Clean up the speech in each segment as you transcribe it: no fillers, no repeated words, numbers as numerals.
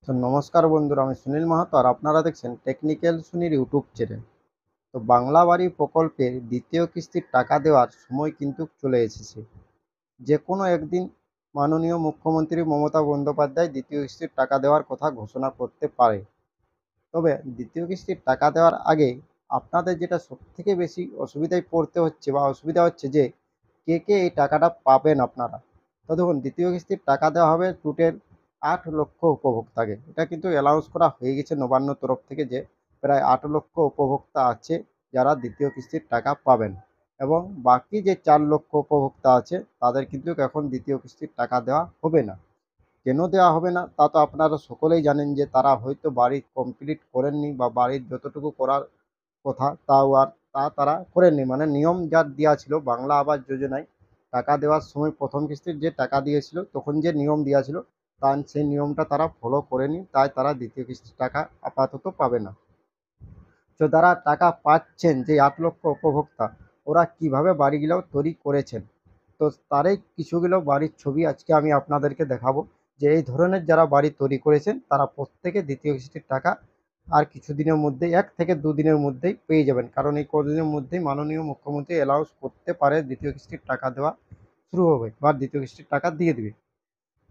তো নমস্কার বন্ধুরা, আমি সুনীল মাহাতো আর আপনারা দেখছেন টেকনিক্যাল সুনীর ইউটিউব চ্যানেল। তো বাংলা বাড়ি প্রকল্পের দ্বিতীয় কিস্তির টাকা দেওয়ার সময় কিন্তু চলে এসেছে। যে কোনো একদিন মাননীয় মুখ্যমন্ত্রী মমতা বন্দ্যোপাধ্যায় দ্বিতীয় কিস্তির টাকা দেওয়ার কথা ঘোষণা করতে পারে। তবে দ্বিতীয় কিস্তির টাকা দেওয়ার আগে আপনাদের যেটা সবথেকে বেশি অসুবিধায় পড়তে হচ্ছে বা অসুবিধা হচ্ছে যে কে কে এই টাকাটা পাবেন আপনারা। তো দেখুন, দ্বিতীয় কিস্তির টাকা দেওয়া হবে টোটাল 8 লক্ষ উপভোক্তাকে। এটা কিন্তু অ্যানাউন্স করা হয়ে গেছে নবান্ন তরফ থেকে যে প্রায় 8 লক্ষ উপভোক্তা আছে যারা দ্বিতীয় কিস্তির টাকা পাবেন, এবং বাকি যে 4 লক্ষ উপভোক্তা আছে তাদের কিন্তু এখন দ্বিতীয় কিস্তির টাকা দেওয়া হবে না। কেন দেওয়া হবে না তা তো আপনারা সকলেই জানেন, যে তারা হয়তো বাড়ি কমপ্লিট করেননি বা বাড়ির যতটুকু করার কথা তারা করেননি। মানে নিয়ম যা দেওয়া ছিল বাংলা আবাস যোজনায় টাকা দেওয়ার সময় প্রথম কিস্তির যে টাকা দিয়েছিল তখন যে নিয়ম দেওয়া ছিল সেই নিয়মটা তারা ফলো করেনি, তাই তারা দ্বিতীয় কিস্তির টাকা আপাতত পাবে না। তো যারা টাকা পাচ্ছেন, যে 8 লক্ষ উপভোক্তা, ওরা কিভাবে বাড়িগুলো তৈরি করেছেন, তো তারই কিছুগুলো বাড়ির ছবি আজকে আমি আপনাদেরকে দেখাবো। যে এই ধরনের যারা বাড়ি তৈরি করেছেন তারা প্রত্যেকে দ্বিতীয় কিস্তির টাকা আর কিছুদিনের মধ্যেই 1 থেকে 2 দিনের মধ্যেই পেয়ে যাবেন, কারণ এই কদিনের মধ্যেই মাননীয় মুখ্যমন্ত্রী অ্যালাউন্স করতে পারে দ্বিতীয় কিস্তির টাকা দেওয়া শুরু হবে বা দ্বিতীয় কিস্তির টাকা দিয়ে দিবে।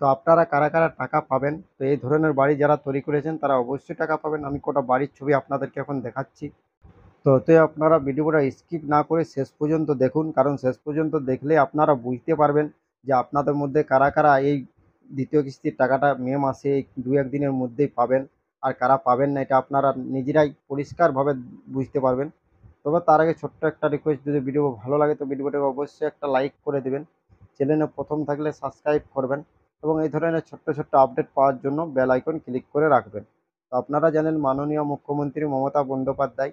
তো আপনারা কারা কারা টাকা পাবেন, তো এই ধরনের বাড়ি যারা তৈরি করেছেন তারা অবশ্যই টাকা পাবেন। আমি কটা বাড়ির ছবি আপনাদেরকে এখন দেখাচ্ছি। তো ওতে আপনারা ভিডিওটা স্কিপ না করে শেষ পর্যন্ত দেখুন, কারণ শেষ পর্যন্ত দেখলে আপনারা বুঝতে পারবেন যে আপনাদের মধ্যে কারা কারা এই দ্বিতীয় কিস্তির টাকাটা মে মাসে এই 2-1 দিনের মধ্যেই পাবেন, আর কারা পাবেন না এটা আপনারা নিজেরাই পরিষ্কারভাবে বুঝতে পারবেন। তবে তার আগে ছোট্ট একটা রিকোয়েস্ট, যদি ভিডিও ভালো লাগে তো ভিডিওটাকে অবশ্যই একটা লাইক করে দেবেন, চ্যানেলে প্রথম থাকলে সাবস্ক্রাইব করবেন, এবং এই ধরনের ছোট্ট ছোট্ট আপডেট পাওয়ার জন্য বেল আইকন ক্লিক করে রাখবেন। তো আপনারা জানেন মাননীয় মুখ্যমন্ত্রী মমতা বন্দ্যোপাধ্যায়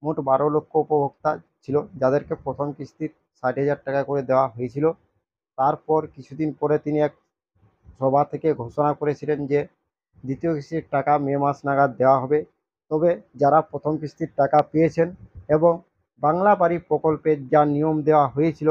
মোট 12 লক্ষ উপভোক্তা ছিল যাদেরকে প্রথম কিস্তির 60,000 টাকা করে দেওয়া হয়েছিল। তারপর কিছুদিন পরে তিনি এক সভা থেকে ঘোষণা করেছিলেন যে দ্বিতীয় কিস্তির টাকা মে মাস নাগাদ দেওয়া হবে। তবে যারা প্রথম কিস্তির টাকা পেয়েছেন এবং বাংলা বাড়ি প্রকল্পের যা নিয়ম দেওয়া হয়েছিল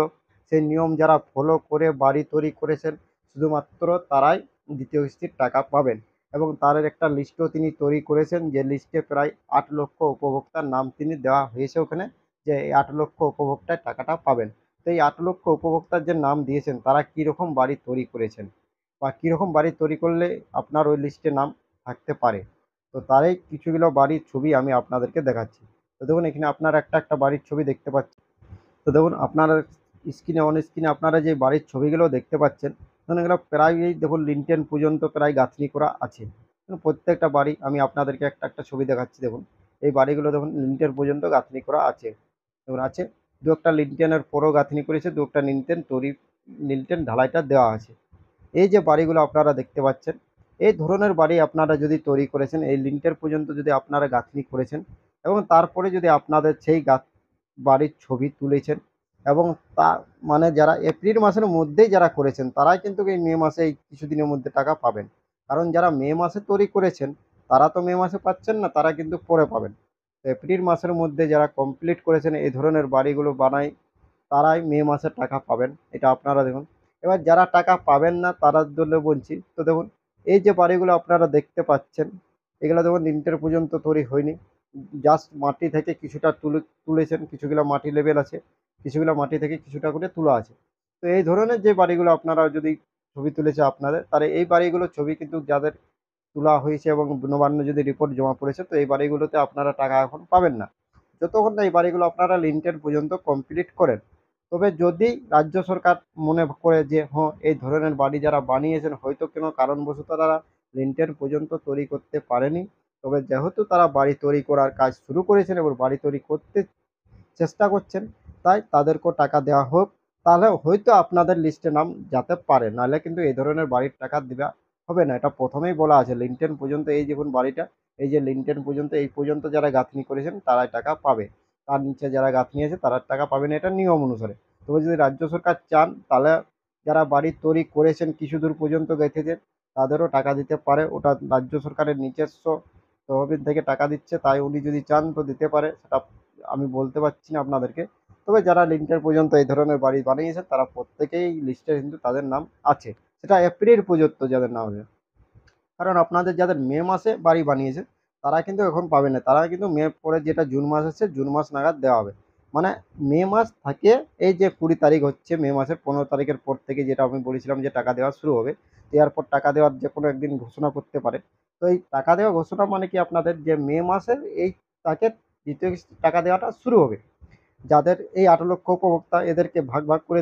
সেই নিয়ম যারা ফলো করে বাড়ি তৈরি করেছেন শুধুমাত্র তারাই দ্বিতীয় কিস্তির টাকা পাবেন, এবং তার একটা লিস্টও তিনি তৈরি করেছেন, যে লিস্টে প্রায় 8 লক্ষ উপভোক্তার নাম তিনি দেওয়া হয়েছে ওখানে, যে এই 8 লক্ষ উপভোক্তার টাকাটা পাবেন। তো এই 8 লক্ষ উপভোক্তার যে নাম দিয়েছেন তারা কীরকম বাড়ি তৈরি করেছেন বা কীরকম বাড়ি তৈরি করলে আপনার ওই লিস্টে নাম থাকতে পারে, তো তারই কিছুগুলো বাড়ির ছবি আমি আপনাদেরকে দেখাচ্ছি। তো দেখুন, এখানে আপনারা একটা একটা বাড়ির ছবি দেখতে পাচ্ছেন। তো দেখুন, আপনারা অন স্ক্রিনে আপনারা যে বাড়ির ছবিগুলো দেখতে পাচ্ছেন, দেখুন এগুলো প্রায় এই দেখুন লিনটেন পর্যন্ত প্রায় গাঁথনি করা আছে। প্রত্যেকটা বাড়ি আমি আপনাদেরকে একটা একটা ছবি দেখাচ্ছি। দেখুন এই বাড়িগুলো দেখুন লিনটেন পর্যন্ত গাঁথনি করা আছে। দেখুন আছে, দু একটা লিনটেনের পরও গাঁথনি করেছে, দু একটা লিনটেন ঢালাইটা দেওয়া আছে। এই যে বাড়িগুলো আপনারা দেখতে পাচ্ছেন, এই ধরনের বাড়ি আপনারা যদি তৈরি করেছেন, এই লিন্টার পর্যন্ত যদি আপনারা গাঁথনি করেছেন এবং তারপরে যদি আপনাদের সেই বাড়ির ছবি তুলেছেন, এবং তা মানে যারা এপ্রিল মাসের মধ্যেই যারা করেছেন তারাই কিন্তু এই মে মাসে এই কিছুদিনের মধ্যে টাকা পাবেন। কারণ যারা মে মাসে তৈরি করেছেন তারা তো মে মাসে পাচ্ছেন না, তারা কিন্তু পরে পাবেন। তো এপ্রিল মাসের মধ্যে যারা কমপ্লিট করেছেন এই ধরনের বাড়িগুলো বানায় তারাই মে মাসে টাকা পাবেন, এটা আপনারা দেখুন। এবার যারা টাকা পাবেন না তাদের জন্য বলছি, তো দেখুন এই যে বাড়িগুলো আপনারা দেখতে পাচ্ছেন এগুলো দেখুন লিন্টার পর্যন্ত তৈরি হয়নি, জাস্ট মাটি থেকে কিছুটা তুলেছেন, কিছুগুলো মাটি লেভেল আছে, কিছুগুলো মাটি থেকে কিছুটা করে তোলা আছে। তো এই ধরনের যে বাড়িগুলো আপনারা যদি ছবি তুলেছে আপনাদের, তাহলে এই বাড়িগুলোর ছবি কিন্তু যাদের তোলা হয়েছে এবং নবান্ন যদি রিপোর্ট জমা পড়েছে, তো এই বাড়িগুলোতে আপনারা টাকা এখন পাবেন না যতক্ষণ না এই বাড়িগুলো আপনারা লিন্টেল পর্যন্ত কমপ্লিট করেন। তবে যদি রাজ্য সরকার মনে করে যে হ্যাঁ এই ধরনের বাড়ি যারা বানিয়েছেন হয়তো কোনো কারণবশত তারা লিন্টেল পর্যন্ত তৈরি করতে পারেনি, তবে যেহেতু তারা বাড়ি তৈরি করার কাজ শুরু করেছেন এবং বাড়ি তৈরি করতে চেষ্টা করছেন, তাই তাদেরকেও টাকা দেওয়া হোক, তাহলে হয়তো আপনাদের লিস্টে নাম যেতে পারে, নাহলে কিন্তু এই ধরনের বাড়ির টাকা দেওয়া হবে না। এটা প্রথমেই বলা আছে লিন্টেন পর্যন্ত, এই দেখুন বাড়িটা, এই যে লিন্টেন পর্যন্ত এই পর্যন্ত যারা গাঁথনি করেছেন তারাই টাকা পাবে, তার নিচে যারা গাঁথনি আছে তারা টাকা পাবে না, এটা নিয়ম অনুসারে। তবে যদি রাজ্য সরকার চান তাহলে যারা বাড়ি তৈরি করেছেন কিছু দূর পর্যন্ত গেঁথেছেন তাদেরও টাকা দিতে পারে, ওটা রাজ্য সরকারের নিজস্ব তহবিল থেকে টাকা দিচ্ছে, তাই উনি যদি চান তো দিতে পারে, সেটা আমি বলতে পারছি না আপনাদেরকে। তবে যারা লিন্টার পর্যন্ত এই ধরনের বাড়ি বানিয়েছে তারা প্রত্যেকেই লিস্টে কিন্তু তাদের নাম আছে, সেটা এপ্রিল পর্যন্ত যাদের নাম আছে। কারণ আপনাদের যাদের মে মাসে বাড়ি বানিয়েছে তারা কিন্তু এখন পাবে না, তারা কিন্তু মে পরে যেটা জুন মাস আছে জুন মাস নাগাদ দেওয়া হবে। মানে মে মাস থাকে, এই যে 20 তারিখ হচ্ছে মে মাসের 15 তারিখের পর থেকে, যেটা আমি বলেছিলাম যে টাকা দেওয়া শুরু হবে, দেওয়ার পর টাকা দেওয়ার যে কোনো একদিন ঘোষণা করতে পারে। তো এই টাকা দেওয়া ঘোষণা মানে কি, আপনাদের যে মে মাসের এই তাকে দ্বিতীয় কিস্তির টাকা দেওয়াটা শুরু হবে। যাদের এই 18 লক্ষ উপভোক্তা, এদেরকে ভাগ ভাগ করে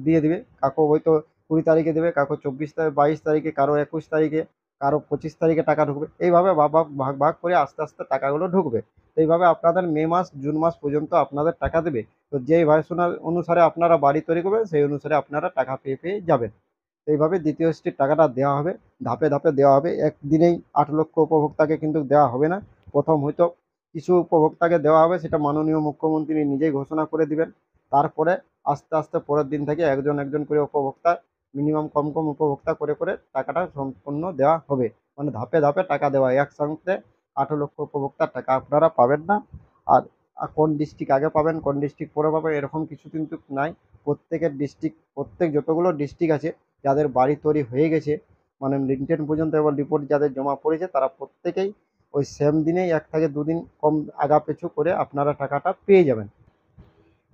দিয়ে দিবে। কাকো হয়তো 20 তারিখে দেবে, কাকো 24 তারিখ, 22 তারিখে, কারো 21 তারিখে, কারো 25 তারিখে টাকা ঢুকবে। এইভাবে ভাগ ভাগ ভাগ ভাগ করে আস্তে আস্তে টাকাগুলো ঢুকবে। তো এইভাবে আপনাদের মে মাস জুন মাস পর্যন্ত আপনাদের টাকা দেবে। তো যেই ভার্সনের অনুসারে আপনারা বাড়ি তৈরি করবেন সেই অনুসারে আপনারা টাকা পেয়ে পেয়ে যাবেন। তো এইভাবে দ্বিতীয় কিস্তির টাকাটা দেওয়া হবে, ধাপে ধাপে দেওয়া হবে। একদিনেই 8 লক্ষ উপভোক্তাকে কিন্তু দেওয়া হবে না। প্রথম হয়তো কিছু উপভোক্তাকে দেওয়া হবে, সেটা মাননীয় মুখ্যমন্ত্রী নিজেই ঘোষণা করে দিবেন। তারপরে আস্তে আস্তে পরের দিন থেকে একজন একজন করে উপভোক্তা, মিনিমাম কম কম উপভোক্তা করে করে টাকাটা সম্পূর্ণ দেওয়া হবে। মানে ধাপে ধাপে টাকা দেওয়া, একসঙ্গে 18 লক্ষ উপভোক্তার টাকা আপনারা পাবেন না। আর কোন ডিস্ট্রিক্ট আগে পাবেন কোন ডিস্ট্রিক্ট পরে পাবেন এরকম কিছু কিন্তু নাই। প্রত্যেকের ডিস্ট্রিক্ট, প্রত্যেক যতগুলো ডিস্ট্রিক্ট আছে যাদের বাড়ি তৈরি হয়ে গেছে, মানে লিনটেন পর্যন্ত এবং রিপোর্ট যাদের জমা পড়েছে, তারা প্রত্যেকেই ওই সেম দিনেই 1 থেকে 2 দিন কম আগা পিছু করে আপনারা টাকাটা পেয়ে যাবেন।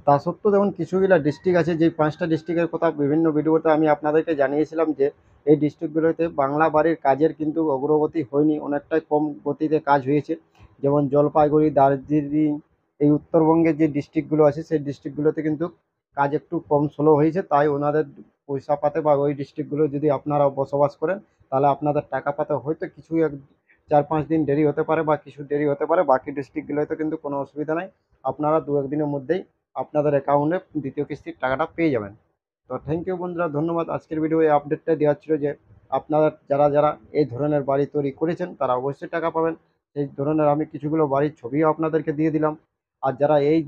তা সত্ত্বেও যেমন কিছুগুলা ডিস্ট্রিক্ট আছে, যেই 5টা ডিস্ট্রিক্টের কথা বিভিন্ন ভিডিওতে আমি আপনাদেরকে জানিয়েছিলাম যে এই ডিস্ট্রিক্টগুলোতে বাংলা বাড়ির কাজের কিন্তু অগ্রগতি হয়নি, অনেকটাই কম গতিতে কাজ হয়েছে। যেমন জলপাইগুড়ি, দার্জিলিং, এই উত্তরবঙ্গের যে ডিস্ট্রিক্টগুলো আছে সেই ডিস্ট্রিক্টগুলোতে কিন্তু কাজ একটু কম স্লো হয়েছে। তাই ওনাদের পয়সা পাতে বা ওই ডিস্ট্রিক্টগুলো যদি আপনারা বসবাস করেন তাহলে আপনাদের টাকা পাতে হয়তো কিছু 4-5 দিন দেরি হতে পারে বা কিছু দেরি হতে পারে। বাকি ডিস্ট্রিক্টগুলোতে কিন্তু কোনো অসুবিধা নাই, আপনারা 2-1 দিনের মধ্যেই আপনাদের অ্যাকাউন্টে দ্বিতীয় কিস্তির টাকাটা পেয়ে যাবেন। তো থ্যাংক ইউ বন্ধুরা, ধন্যবাদ। আজকের ভিডিও এই আপডেটটা দেওয়ার ছিল যে আপনারা যারা যারা এই ধরনের বাড়ি তৈরি করেছেন তারা অবশ্যই টাকা পাবেন। এই ধরনের আমি কিছুগুলো বাড়ির ছবিও আপনাদেরকে দিয়ে দিলাম। আর যারা এই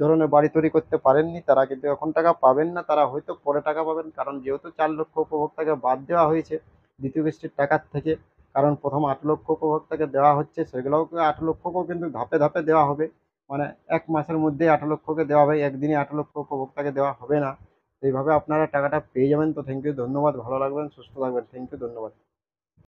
ধরনের বাড়ি তৈরি করতে পারেননি তারা কিন্তু এখন টাকা পাবেন না, তারা হয়তো পরে টাকা পাবেন। কারণ যেহেতু 4 লক্ষ উপভোক্তাকে বাদ দেওয়া হয়েছে দ্বিতীয় কিস্তির টাকার থেকে, কারণ প্রথম 8 লক্ষ উপভোক্তাকে দেওয়া হচ্ছে, সেগুলোও 8 লক্ষকেও কিন্তু ধাপে ধাপে দেওয়া হবে। মানে 1 মাসের মধ্যেই 18 লক্ষকে দেওয়া হবে, একদিনে 18 লক্ষ উপভোক্তাকে দেওয়া হবে না। এইভাবে আপনারা টাকাটা পেয়ে যাবেন। তো থ্যাংক ইউ, ধন্যবাদ। ভালো লাগবেন, সুস্থ থাকবেন। থ্যাংক ইউ, ধন্যবাদ।